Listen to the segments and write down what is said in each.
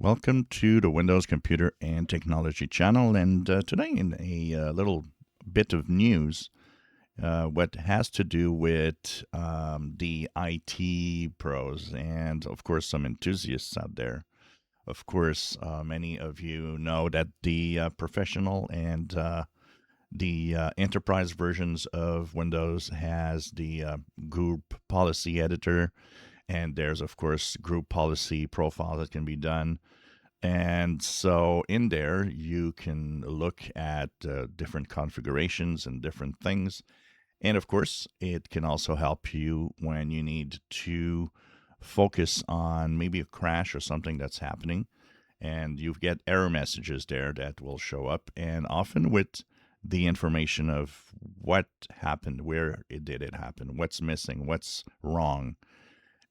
Welcome to the Windows Computer and Technology channel. And today, in a little bit of news, what has to do with the IT pros and, of course, some enthusiasts out there. Of course, many of you know that the professional and the enterprise versions of Windows has the group policy editor, and there's, of course, group policy profile that can be done. And so in there, you can look at different configurations and different things. And of course, it can also help you when you need to focus on maybe a crash or something that's happening. And you get error messages there that will show up, and often with the information of what happened, where it did it happen, what's missing, what's wrong.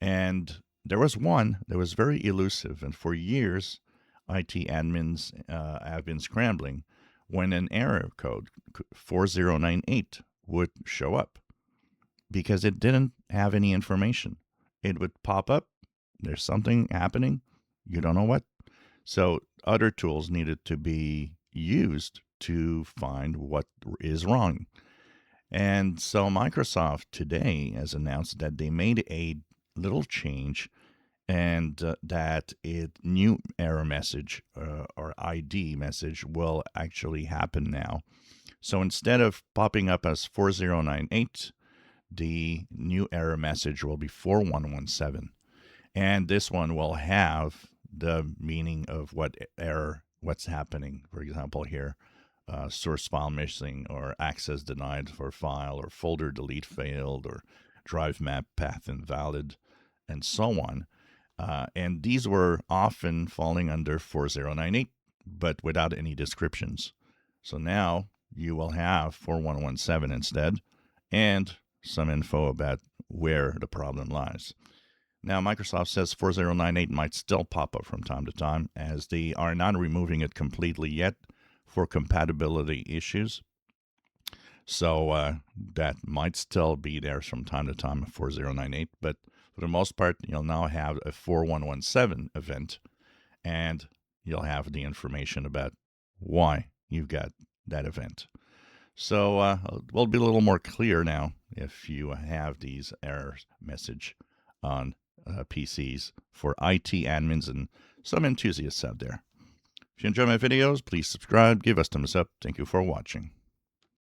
And there was one that was very elusive, and for years, IT admins have been scrambling when an error code 4098 would show up because it didn't have any information. It would pop up, there's something happening, you don't know what. So other tools needed to be used to find what is wrong. And so Microsoft today has announced that they made a little change, and that new error message or ID message will actually happen now. So instead of popping up as 4098, the new error message will be 4117. And this one will have the meaning of what's happening. For example, here, source file missing, or access denied for file, or folder delete failed, or drive map path invalid, and so on. And these were often falling under 4098, but without any descriptions. So now you will have 4117 instead, and some info about where the problem lies. Now, Microsoft says 4098 might still pop up from time to time, as they are not removing it completely yet for compatibility issues. So that might still be there from time to time, 4098, but for the most part, you'll now have a 4117 event, and you'll have the information about why you've got that event. So we'll be a little more clear now if you have these error message on PCs for IT admins and some enthusiasts out there. If you enjoy my videos, please subscribe, give us thumbs up. Thank you for watching.